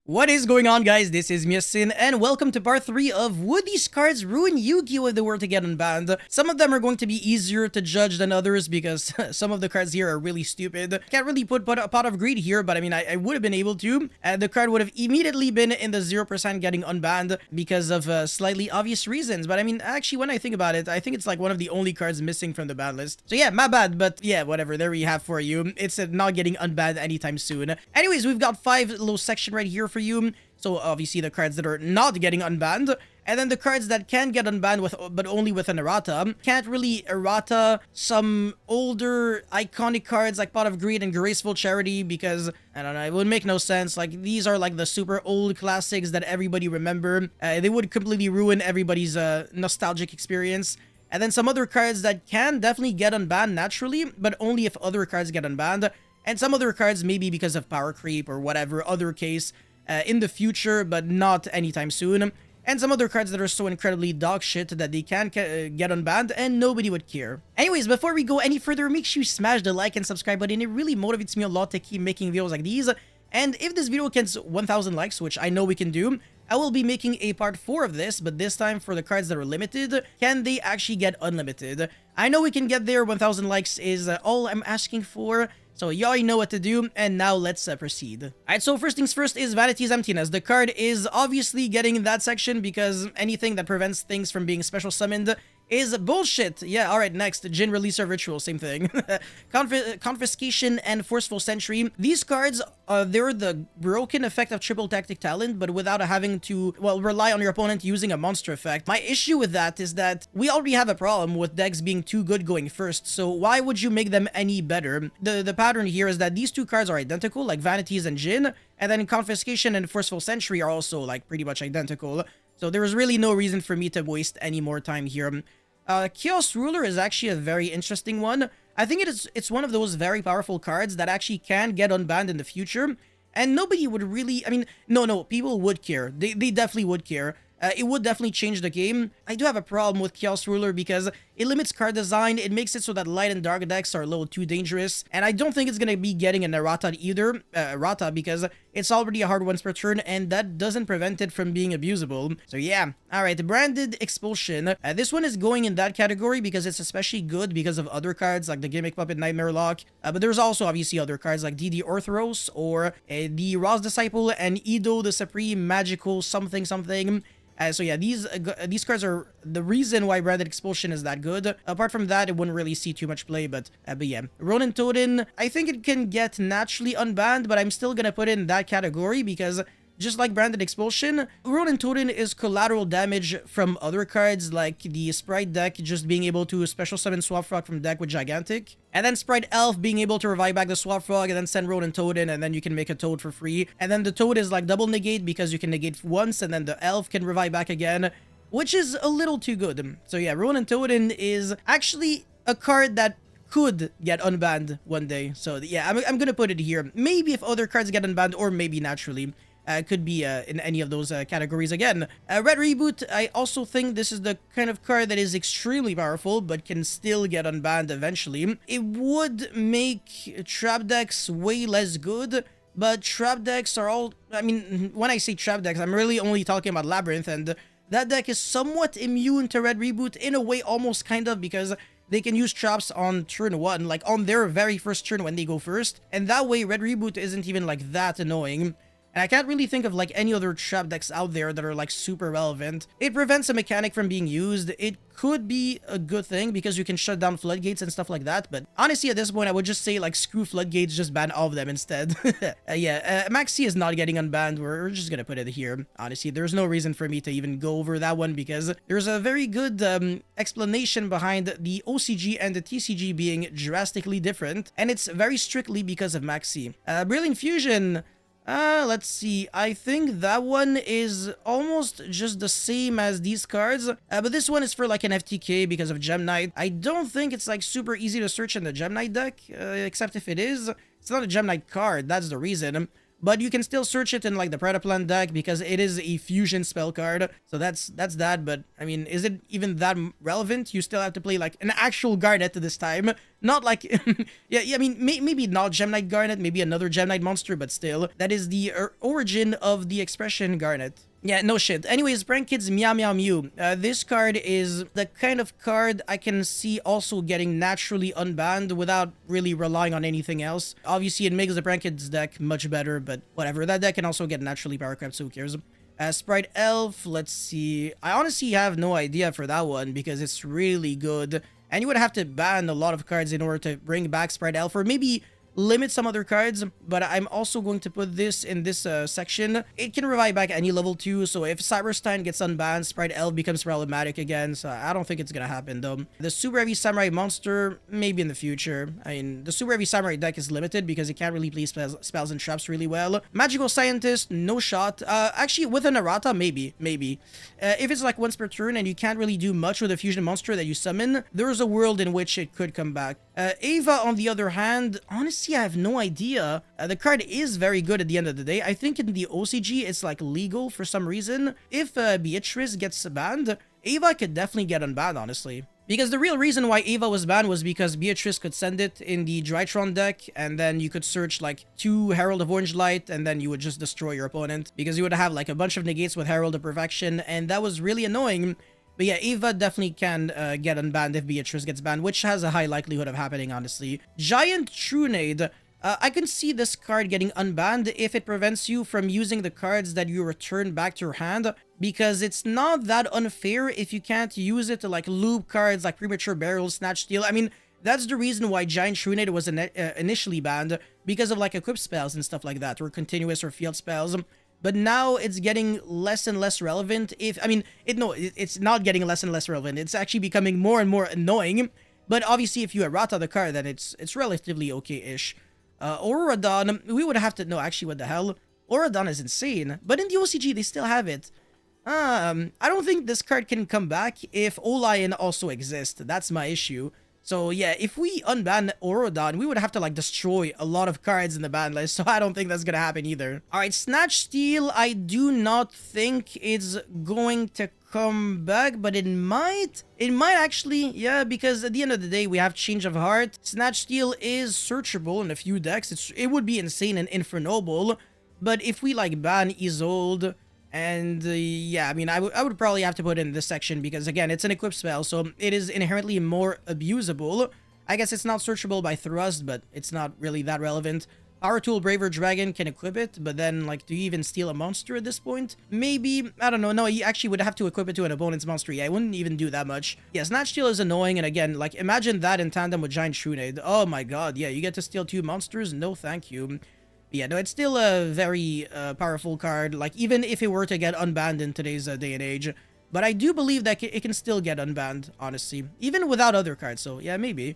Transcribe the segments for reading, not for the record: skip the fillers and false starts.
What is going on, guys? This is Miasin, and welcome to part 3 of Would These Cards Ruin Yu-Gi-Oh! If they were to get unbanned? Some of them are going to be easier to judge than others because some of the cards here are really stupid. Can't really put a pot of greed here, but I mean, I would have been able to. The card would have immediately been in the 0% getting unbanned because of slightly obvious reasons. But I mean, actually, when I think about it, I think it's like one of the only cards missing from the ban list. So yeah, my bad, but yeah, whatever. There we have for you. It's not getting unbanned anytime soon. Anyways, we've got 5 little section right here for you. So obviously the cards that are not getting unbanned, and then the cards that can get unbanned with, but only with an errata. Can't really errata some older iconic cards like Pot of Greed and Graceful Charity because, I don't know, it would make no sense. Like, these are like the super old classics that everybody remember. They would completely ruin everybody's nostalgic experience. And then some other cards that can definitely get unbanned naturally, but only if other cards get unbanned. And some other cards maybe because of power creep or whatever other case in the future, but not anytime soon. And some other cards that are so incredibly dog shit that they can't get unbanned and nobody would care. Anyways, before we go any further, make sure you smash the like and subscribe button. It really motivates me a lot to keep making videos like these. And if this video gets 1,000 likes, which I know we can do, I will be making a part 4 of this, but this time for the cards that are limited. Can they actually get unlimited? I know we can get there. 1,000 likes is all I'm asking for. So you already know what to do, and now let's proceed. Alright, so first things first is Vanity's Emptiness. The card is obviously getting in that section because anything that prevents things from being special summoned is bullshit. Yeah, alright, next, Jin Releaser Ritual, same thing. Confiscation and Forceful Sentry. These cards, they're the broken effect of Triple Tactic Talent, but without having to, well, rely on your opponent using a monster effect. My issue with that is that we already have a problem with decks being too good going first, so why would you make them any better? The pattern here is that these two cards are identical, like Vanities and Jin, and then Confiscation and Forceful Sentry are also, like, pretty much identical. So there was really no reason for me to waste any more time here. Chaos Ruler is actually a very interesting one. I think it's one of those very powerful cards that actually can get unbanned in the future. And nobody would really, I mean, no, people would care. They definitely would care. It would definitely change the game. I do have a problem with Chaos Ruler because it limits card design. It makes it so that light and dark decks are a little too dangerous. And I don't think it's going to be getting an errata either, because it's already a hard once per turn and that doesn't prevent it from being abusable. So yeah, alright, Branded Expulsion. This one is going in that category because it's especially good because of other cards like the Gimmick Puppet Nightmare Lock. But there's also obviously other cards like DD Orthros or the Ross Disciple and Ido the Supreme Magical something. So yeah, these cards are the reason why Branded Expulsion is that good. Apart from that, it wouldn't really see too much play, but yeah. Ronin Totem, I think it can get naturally unbanned, but I'm still gonna put it in that category because just like Branded Expulsion, Ronin Totem is collateral damage from other cards like the Sprite deck just being able to special summon Swap Frog from deck with Gigantic. And then Sprite Elf being able to revive back the Swap Frog and then send Ronin Totem and then you can make a Toad for free. And then the Toad is like double negate because you can negate once and then the Elf can revive back again, which is a little too good. So yeah, Ronin Totem is actually a card that could get unbanned one day. So yeah, I'm gonna put it here. Maybe if other cards get unbanned or maybe naturally. Could be in any of those categories again. Red Reboot, I also think this is the kind of card that is extremely powerful, but can still get unbanned eventually. It would make trap decks way less good, but trap decks are all... I mean, when I say trap decks, I'm really only talking about Labyrinth, and that deck is somewhat immune to Red Reboot in a way, almost kind of, because they can use traps on turn 1, like on their very first turn when they go first, and that way Red Reboot isn't even like that annoying. And I can't really think of like any other trap decks out there that are like super relevant. It prevents a mechanic from being used. It could be a good thing because you can shut down floodgates and stuff like that. But honestly, at this point, I would just say like screw floodgates, just ban all of them instead. Yeah, Maxi is not getting unbanned. We're just gonna put it here. Honestly, there's no reason for me to even go over that one because there's a very good explanation behind the OCG and the TCG being drastically different. And it's very strictly because of Maxi. Brilliant Fusion... let's see. I think that one is almost just the same as these cards. But this one is for like an FTK because of Gem Knight. I don't think it's like super easy to search in the Gem Knight deck, except if it is. It's not a Gem Knight card, that's the reason. but you can still search it in like the Predaplan deck because it is a fusion spell card. So that's that. But I mean, is it even that relevant? You still have to play like an actual Garnet this time, not like yeah. I mean, maybe not Gem Knight Garnet, maybe another Gem Knight monster, but still, that is the origin of the expression Garnet. Yeah, no shit. Anyways, Prank Kids Meow Meow Mew. This card is the kind of card I can see also getting naturally unbanned without really relying on anything else. Obviously, it makes the Prank Kids deck much better, but whatever. That deck can also get naturally power crept, so who cares? Sprite Elf, let's see. I honestly have no idea for that one because it's really good. And you would have to ban a lot of cards in order to bring back Sprite Elf, or maybe limit some other cards, but I'm also going to put this in this section. It can revive back any level 2, so if Cyberstein gets unbanned, Sprite Elf becomes problematic again, so I don't think it's gonna happen though. The Super Heavy Samurai monster, maybe in the future. I mean, the Super Heavy Samurai deck is limited because it can't really play spells and traps really well. Magical Scientist, no shot. Actually, with an errata, maybe. If it's like once per turn and you can't really do much with a fusion monster that you summon, there's a world in which it could come back. Ava, on the other hand, honestly, I have no idea. The card is very good at the end of the day. I think in the OCG, it's like legal for some reason. If Beatrice gets banned, Ava could definitely get unbanned, honestly. Because the real reason why Ava was banned was because Beatrice could send it in the Drytron deck, and then you could search like 2 Herald of Orange Light, and then you would just destroy your opponent. Because you would have like a bunch of negates with Herald of Perfection, and that was really annoying. But yeah, Ava definitely can get unbanned if Beatrice gets banned, which has a high likelihood of happening, honestly. Giant Trunade. I can see this card getting unbanned if it prevents you from using the cards that you return back to your hand, because it's not that unfair if you can't use it to like loop cards like Premature Burial, Snatch Steal. I mean, that's the reason why Giant Trunade was initially banned, because of like equip spells and stuff like that, or continuous or field spells. But now it's getting less and less relevant. It's not getting less and less relevant. It's actually becoming more and more annoying. But obviously, if you errata the card, then it's relatively okay-ish. Aurora Dawn, we would have to... No, actually, what the hell? Aurora Dawn is insane. But in the OCG, they still have it. I don't think this card can come back if Olion also exists. That's my issue. So yeah, if we unban Aurora Dawn, we would have to like destroy a lot of cards in the ban list, so I don't think that's gonna happen either. Alright, Snatch Steal, I do not think it's going to come back, but it might actually, yeah, because at the end of the day, we have Change of Heart. Snatch Steal is searchable in a few decks. It would be insane and Infernoble, but if we like ban Isolde, and yeah, I mean, I would probably have to put it in this section because, again, it's an equip spell, so it is inherently more abusable. I guess it's not searchable by Thrust, but it's not really that relevant. Power Tool Braver Dragon can equip it, but then, like, do you even steal a monster at this point? Maybe, I don't know. No, you actually would have to equip it to an opponent's monster. Yeah, I wouldn't even do that much. Yeah, Snatch Steal is annoying, and again, like, imagine that in tandem with Giant Trunade. Oh my god, yeah, you get to steal 2 monsters? No, thank you. Yeah, no, it's still a very powerful card, like, even if it were to get unbanned in today's day and age. But I do believe that it can still get unbanned, honestly, even without other cards, so yeah, maybe.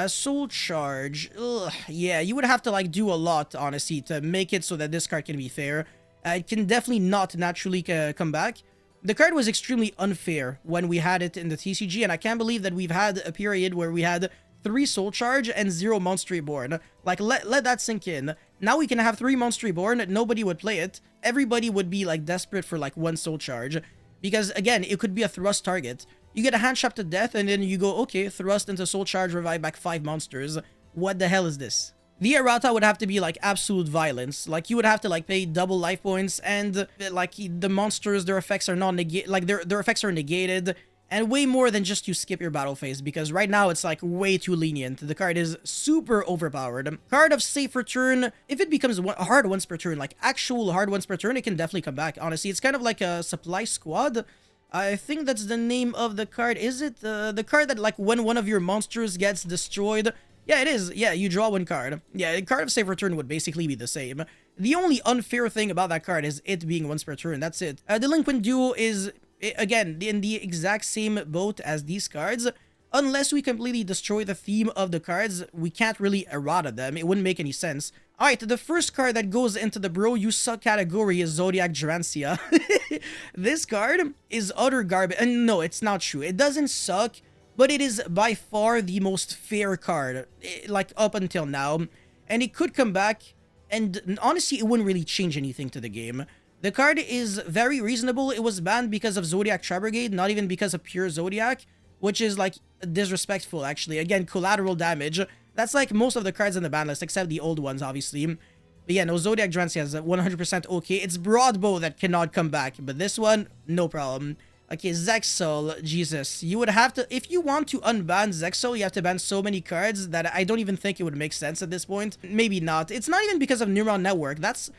Soul Charge, ugh, yeah, you would have to, like, do a lot, honestly, to make it so that this card can be fair. It can definitely not naturally come back. The card was extremely unfair when we had it in the TCG, and I can't believe that we've had a period where we had 3 Soul Charge and 0 Monster Reborn. Like, let that sink in. Now we can have 3 Monster Reborn, nobody would play it. Everybody would be, like, desperate for, like, 1 Soul Charge. Because, again, it could be a Thrust target. You get a Hand Trap to death, and then you go, okay, Thrust into Soul Charge, revive back 5 monsters. What the hell is this? The errata would have to be, like, absolute violence. Like, you would have to, like, pay double life points, and, like, the monsters, their effects are not negated. Like, their effects are negated. And way more than just you skip your battle phase, because right now it's like way too lenient. The card is super overpowered. Card of Safe Return, if it becomes hard once per turn, like actual hard once per turn, it can definitely come back. Honestly, it's kind of like a Supply Squad. I think that's the name of the card. Is it the card that, like, when one of your monsters gets destroyed? Yeah, it is. Yeah, you draw 1 card. Yeah, Card of Safe Return would basically be the same. The only unfair thing about that card is it being once per turn. That's it. Delinquent Duo is, again, in the exact same boat as these cards. Unless we completely destroy the theme of the cards, we can't really errata them. It wouldn't make any sense. Alright, the first card that goes into the Bro You Suck category is Zodiac Drantia. This card is utter garbage. And no, it's not true. It doesn't suck, but it is by far the most fair card, like, up until now. And it could come back. and honestly, it wouldn't really change anything to the game. The card is very reasonable. It was banned because of Zodiac Tri-Brigade, not even because of pure Zodiac, which is like disrespectful actually. Again, collateral damage. That's like most of the cards in the ban list, except the old ones, obviously. But yeah, no, Zodiac Drancia is 100% okay. It's Broadbow that cannot come back, but this one, no problem. Okay, Zexal, Jesus. You would have to, if you want to unban Zexal, you have to ban so many cards that I don't even think it would make sense at this point. Maybe not. It's not even because of Neuron Network. That's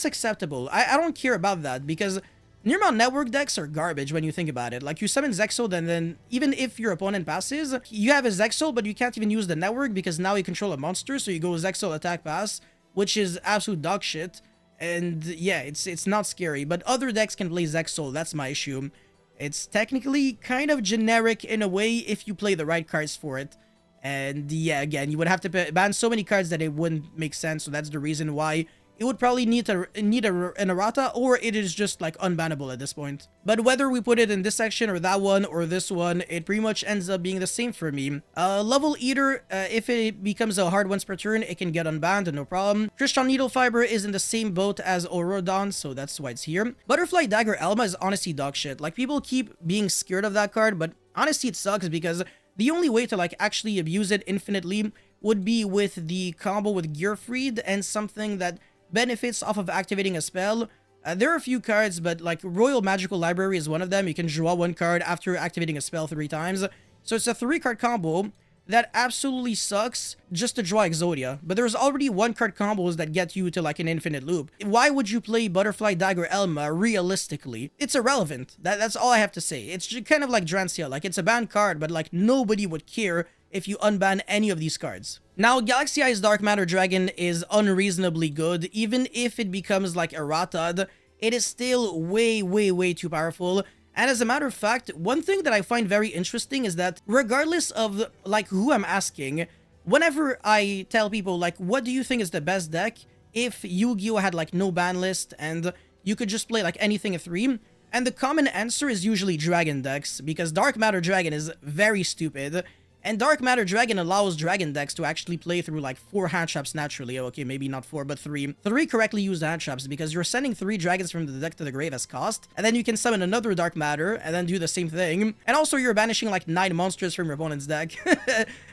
acceptable. I don't care about that, because Neuron Network decks are garbage when you think about it. Like, you summon Zexal, and then even if your opponent passes, you have a Zexal, but you can't even use the network because now you control a monster, so you go Zexal attack pass, which is absolute dog shit. And yeah, it's not scary, but other decks can play Zexal. That's my issue. It's technically kind of generic in a way if you play the right cards for it. And yeah, again, you would have to ban so many cards that it wouldn't make sense, so that's the reason why it would probably need an errata, or it is just like unbannable at this point. But whether we put it in this section or that one or this one, it pretty much ends up being the same for me. Level Eater, if it becomes a hard once per turn, it can get unbanned, no problem. Crystal Needle Fiber is in the same boat as Aurodon, so that's why it's here. Butterfly Dagger Elma is honestly dog shit. Like, people keep being scared of that card, but honestly it sucks because the only way to like actually abuse it infinitely would be with the combo with Gearfried and something that benefits off of activating a spell. There are a few cards, but like Royal Magical Library is one of them. You can draw one card after activating a spell 3 times. So it's a 3-card combo that absolutely sucks just to draw Exodia. But there's already 1-card combos that get you to like an infinite loop. Why would you play Butterfly Dagger Elma realistically? It's irrelevant. That's all I have to say. It's kind of like Drancia. Like, it's a banned card, but like nobody would care if you unban any of these cards. Now, Galaxy Eyes Dark Matter Dragon is unreasonably good. Even if it becomes like errata, it is still way, way, way too powerful. And as a matter of fact, one thing that I find very interesting is that regardless of like who I'm asking, whenever I tell people like, what do you think is the best deck if Yu-Gi-Oh had like no ban list and you could just play like anything at 3? And the common answer is usually Dragon decks, because Dark Matter Dragon is very stupid. And Dark Matter Dragon allows Dragon decks to actually play through like 4 hand traps naturally. Okay, maybe not 4, but 3. 3 correctly used hand traps, because you're sending 3 dragons from the deck to the grave as cost. And then you can summon another Dark Matter and then do the same thing. And also you're banishing like 9 monsters from your opponent's deck,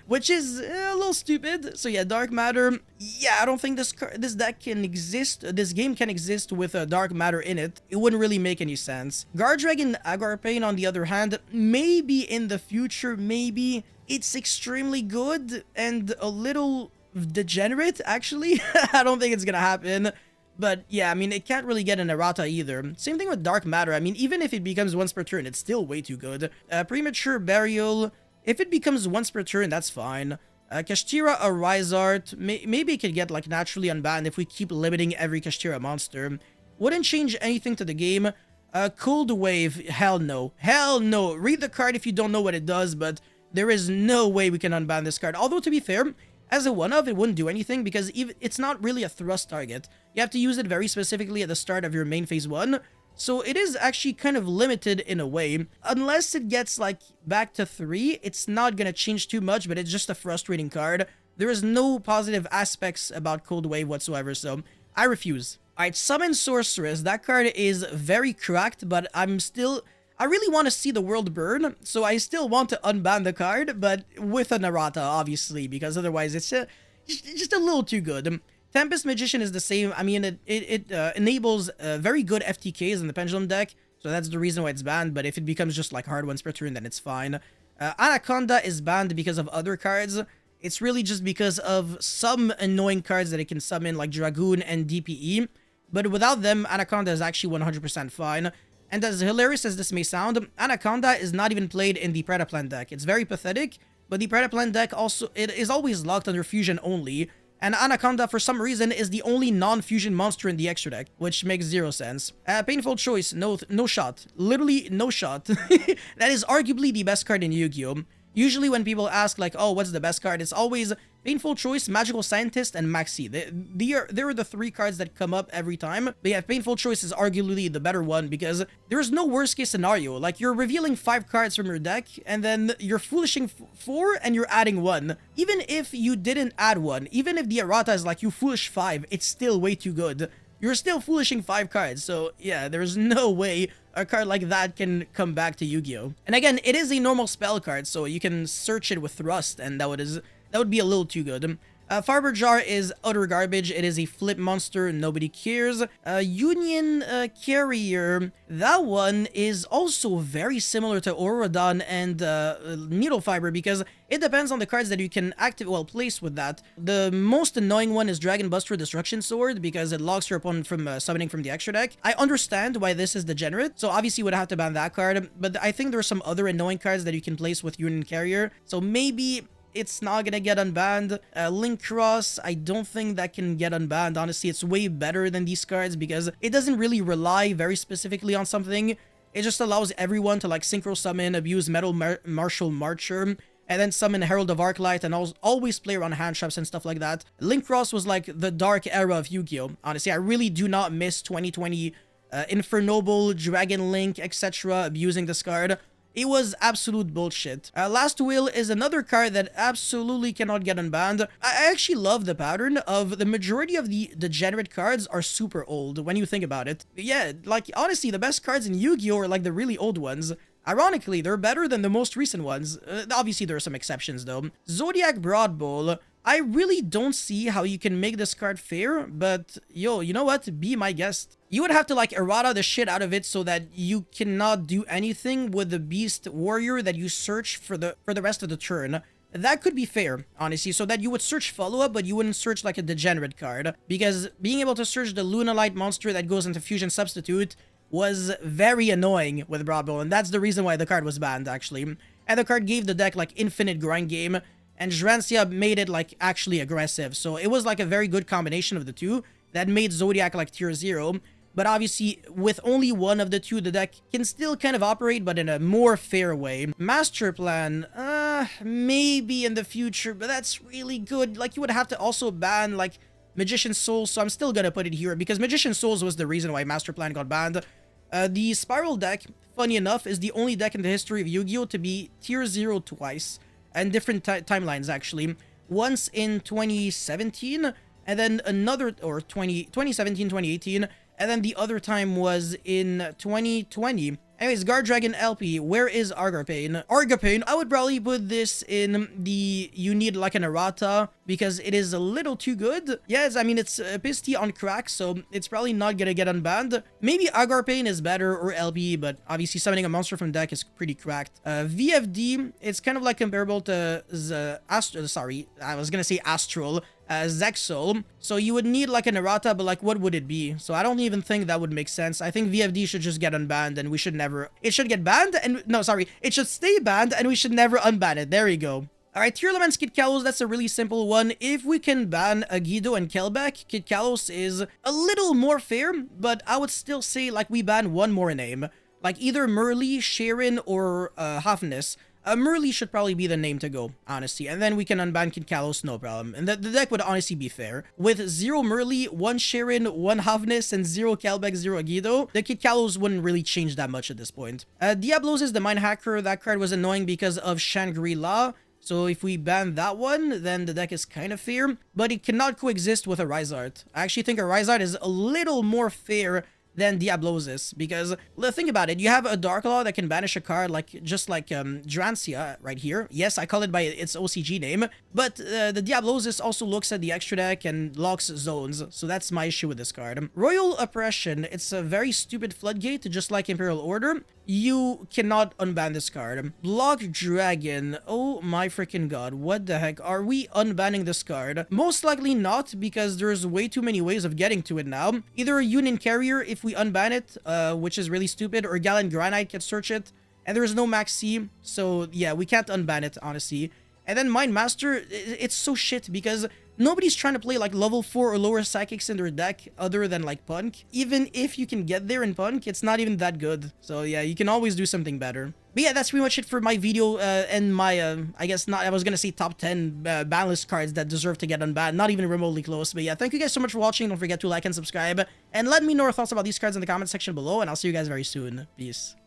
which is a little stupid. So yeah, Dark Matter. Yeah, I don't think this deck can exist. This game can exist with a Dark Matter in it. It wouldn't really make any sense. Guard Dragon Agarpain, on the other hand, maybe in the future, maybe. It's extremely good and a little degenerate, actually. I don't think it's gonna happen. But yeah, I mean, it can't really get an errata either. Same thing with Dark Matter. I mean, even if it becomes once per turn, it's still way too good. Premature Burial, if it becomes once per turn, that's fine. Kashtira Arisart, maybe it could get like naturally unbanned if we keep limiting every Kashtira monster. Wouldn't change anything to the game. Cold Wave, hell no. Hell no. Read the card if you don't know what it does, but there is no way we can unban this card. Although, to be fair, as a one-of, it wouldn't do anything because it's not really a thrust target. You have to use it very specifically at the start of your main phase 1. So it is actually kind of limited in a way. Unless it gets like back to 3, it's not gonna change too much, but it's just a frustrating card. There is no positive aspects about Cold Wave whatsoever, so I refuse. Alright, Summon Sorceress. That card is very cracked, but I really want to see the world burn, so I still want to unban the card, but with an errata, obviously, because otherwise it's just a little too good. Tempest Magician is the same. I mean, it enables very good FTKs in the Pendulum deck, so that's the reason why it's banned, but if it becomes just like hard once per turn, then it's fine. Anaconda is banned because of other cards. It's really just because of some annoying cards that it can summon, like Dragoon and DPE, but without them, Anaconda is actually 100% fine. And as hilarious as this may sound, Anaconda is not even played in the Predaplan deck. It's very pathetic, but the Predaplan deck also, it is always locked under Fusion only, and Anaconda, for some reason, is the only non-Fusion monster in the extra deck, which makes 0 sense. Painful Choice, no shot. Literally no shot. That is arguably the best card in Yu-Gi-Oh! Usually when people ask like, oh, what's the best card? It's always Painful Choice, Magical Scientist, and Maxi. They are the three cards that come up every time. But yeah, Painful Choice is arguably the better one because there's no worst case scenario. Like, you're revealing 5 cards from your deck, and then you're foolishing 4 and you're adding 1. Even if you didn't add 1, even if the errata is like you foolish 5, it's still way too good. You're still foolishing 5 cards, so yeah, there's no way a card like that can come back to Yu-Gi-Oh! And again, it is a normal spell card, so you can search it with Thrust, and that would be a little too good. Farber Jar is utter garbage. It is a flip monster. Nobody cares. Union Carrier. That one is also very similar to Aurodon and Needle Fiber because it depends on the cards that you can place with that. The most annoying one is Dragon Buster Destruction Sword because it locks your opponent from summoning from the extra deck. I understand why this is degenerate, so obviously you would have to ban that card, but I think there are some other annoying cards that you can place with Union Carrier, so maybe it's not gonna get unbanned. Link Cross, I don't think that can get unbanned. Honestly, it's way better than these cards because it doesn't really rely very specifically on something. It just allows everyone to like synchro summon, abuse Metal Martial Marcher, and then summon Herald of Arclight and always play around hand traps and stuff like that. Link Cross was like the dark era of Yu-Gi-Oh! Honestly, I really do not miss 2020 Infernoble, Dragon Link, etc. abusing this card. It was absolute bullshit. Last Will is another card that absolutely cannot get unbanned. I actually love the pattern of the majority of the degenerate cards are super old when you think about it. Yeah, like honestly, the best cards in Yu-Gi-Oh! Are like the really old ones. Ironically, they're better than the most recent ones. Obviously, there are some exceptions though. Zodiac Broad Bowl. I really don't see how you can make this card fair, but yo, you know what? Be my guest. You would have to like errata the shit out of it so that you cannot do anything with the Beast Warrior that you search for the rest of the turn. That could be fair, honestly, so that you would search follow-up, but you wouldn't search like a degenerate card. Because being able to search the Lunalite monster that goes into Fusion Substitute was very annoying with Broad Bowl, and that's the reason why the card was banned, actually. And the card gave the deck like infinite grind game, and Jrancia made it like actually aggressive. So it was like a very good combination of the two that made Zodiac like tier 0. But obviously, with only one of the two, the deck can still kind of operate, but in a more fair way. Master Plan, maybe in the future, but that's really good. Like, you would have to also ban, like, Magician's Souls, so I'm still gonna put it here, because Magician's Souls was the reason why Master Plan got banned. The Spiral deck, funny enough, is the only deck in the history of Yu-Gi-Oh! To be tier 0 twice, and different timelines, actually. Once in 2017, and then another, or 2017, 2018, and then the other time was in 2020. Anyways, Guard Dragon LP, where is Argapane? Argapane, I would probably put this in the you need like an errata because it is a little too good. Yes, I mean, it's a Pisty on crack, so it's probably not gonna get unbanned. Maybe Argapane is better or LP, but obviously summoning a monster from deck is pretty cracked. VFD, it's kind of like comparable to Astral. Zexal, so you would need like an errata, but like what would it be? So I don't even think that would make sense. I think VFD should just get unbanned and we should never, it should get banned and it should stay banned and we should never unban it. There you go. Alright, Tier Elements Kid Kalos, that's a really simple one. If we can ban Agido and Kelbeck, Kid Kalos is a little more fair, but I would still say like we ban one more name. Like either Merly, Sharon, or Hafnis. Merly should probably be the name to go, honestly. And then we can unban Kid Kalos, no problem. And the deck would honestly be fair. With 0 Merly, 1 Sharon, 1 Havnis, and 0 Kelbeck, 0 Agido, the Kid Kalos wouldn't really change that much at this point. Diablos is the Mind Hacker. That card was annoying because of Shangri-La. So if we ban that one, then the deck is kind of fair. But it cannot coexist with a Rizart. I actually think a Rizart is a little more fair than Diablosis, because think about it, you have a Dark Law that can banish a card just like Drancia right here. Yes, I call it by its OCG name, but the Diablosis also looks at the extra deck and locks zones, so that's my issue with this card. Royal Oppression, it's a very stupid floodgate, just like Imperial Order. You cannot unban this card. Block Dragon, oh my freaking god, what the heck, are we unbanning this card? Most likely not, because there's way too many ways of getting to it now. Either a Union Carrier if we unban it, which is really stupid, or Gallant Granite can search it, and there's no Max C, so yeah, we can't unban it, honestly. And then Mind Master, it's so shit because nobody's trying to play like level 4 or lower psychics in their deck other than like Punk. Even if you can get there in Punk, it's not even that good. So yeah, you can always do something better. But yeah, that's pretty much it for my video and my, I guess not, I was gonna say top 10 banlist cards that deserve to get unbanned. Not even remotely close. But yeah, thank you guys so much for watching. Don't forget to like and subscribe. And let me know your thoughts about these cards in the comment section below. And I'll see you guys very soon. Peace.